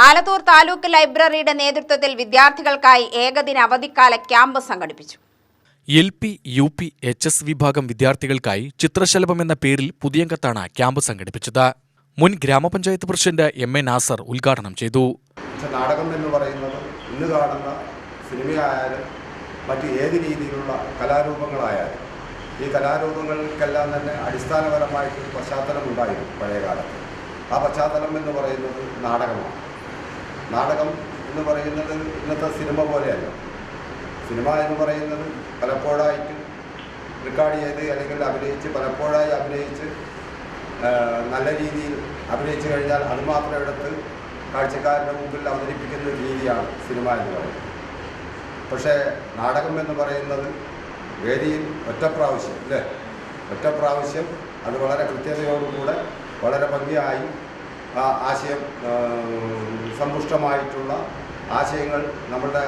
ആലത്തൂർ താലൂക്ക് ലൈബ്രറിയുടെ നേതൃത്വത്തിൽ വിദ്യാർത്ഥികൾക്കായി ഏകദിന അവധിക്കാല ക്യാമ്പ് സംഘടിപ്പിച്ചു. LP, UP, HS വിഭാഗം വിദ്യാർത്ഥികൾക്കായി ചിത്രശലഭം എന്ന പേരിൽ പുതിയങ്കത്താണ് ക്യാമ്പ് സംഘടിപ്പിച്ചത്. മുൻ ഗ്രാമപഞ്ചായത്ത് പ്രസിഡന്റ് MA നാസർ ഉദ്ഘാടനം ചെയ്തു. നാടകം എന്ന് പറയുന്നത് ഇന്ന് കാണുന്ന സിനിമയായാലും മറ്റ് ഏത് രീതിയിലുള്ള കലാരൂപങ്ങളായാലും ഈ കലാരൂപങ്ങൾക്കെല്ലാം തന്നെ അടിസ്ഥാനപരമായിട്ടൊരു പശ്ചാത്തലം ഉണ്ടായിരുന്നു പഴയകാലത്ത്. ആ പശ്ചാത്തലം എന്ന് പറയുന്നത് നാടകമാണ്. നാടകം എന്ന് പറയുന്നത് ഇന്നത്തെ സിനിമ പോലെയല്ല. സിനിമ എന്ന് പറയുന്നത് പലപ്പോഴായിട്ട് റെക്കോർഡ് ചെയ്ത് അല്ലെങ്കിൽ പലപ്പോഴായി അഭിനയിച്ച് നല്ല രീതിയിൽ അഭിനയിച്ചു കഴിഞ്ഞാൽ അത് മാത്രം എടുത്ത് കാഴ്ചക്കാരുടെ മുമ്പിൽ അവതരിപ്പിക്കുന്ന രീതിയാണ് സിനിമ എന്ന് പറയുന്നത്. പക്ഷേ നാടകം എന്ന് പറയുന്നത് വേദിയിൽ ഒറ്റ പ്രാവശ്യം അത് വളരെ കൃത്യതയോടുകൂടെ വളരെ ഭംഗിയായി ആ ആശയം സമ്പുഷ്ടമായിട്ടുള്ള ആശയങ്ങൾ നമ്മുടെ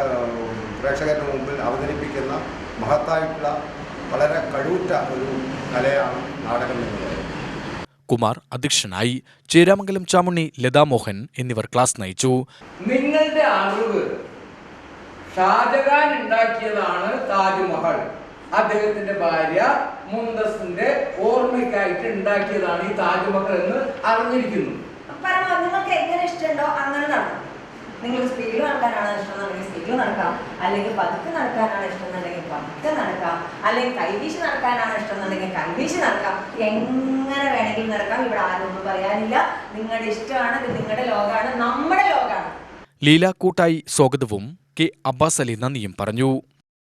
പ്രേക്ഷകരുടെ മുമ്പിൽ അവതരിപ്പിക്കുന്ന മഹത്തായിട്ടുള്ള വളരെ കഴിവുറ്റ ഒരു കലയാണ് നാടകം എന്ന് പറയുന്നത്. കുമാർ അധ്യക്ഷനായി. ചേരാമംഗലം ചാമുണ്ണി, ലതാമോഹൻ എന്നിവർ ക്ലാസ് നയിച്ചു. നിങ്ങളുടെ അറിവ് ഷാജഹാൻ ഉണ്ടാക്കിയതാണ് താജ്മഹൽ. അദ്ദേഹത്തിന്റെ ഭാര്യ മുംതസിന്റെ ഓർമ്മയ്ക്കായിട്ട് ഉണ്ടാക്കിയതാണ് ഈ താജ്മഹൽ എന്ന് അറിഞ്ഞിരിക്കുന്നു. നിങ്ങൾക്ക് എങ്ങനെ ഇഷ്ടമുണ്ടോ അങ്ങനെ നടക്കാം. നിങ്ങൾക്ക് സ്പീഡിൽ നടക്കാനാണ് ഇഷ്ടം എന്നുണ്ടെങ്കിൽ സ്പീഡിൽ നടക്കാം, അല്ലെങ്കിൽ പതുക്കെ നടക്കാനാണ് ഇഷ്ടം എന്നുണ്ടെങ്കിൽ പതുക്കെ നടക്കാം, അല്ലെങ്കിൽ കൈവീശി നടക്കാനാണ് ഇഷ്ടം എന്നുണ്ടെങ്കിൽ കൈവീശി നടക്കാം. എങ്ങനെ വേണമെങ്കിലും നടക്കാം. ഇവിടെ ആരൊന്നും പറയാനില്ല. നിങ്ങളുടെ ഇഷ്ടമാണ്, ഇത് നിങ്ങളുടെ ലോകമാണ്, നമ്മുടെ ലോകമാണ്. ലീല കൂട്ടായി സ്വാഗതവും K. അബ്ബാസ് അലി നന്ദിയും പറഞ്ഞു.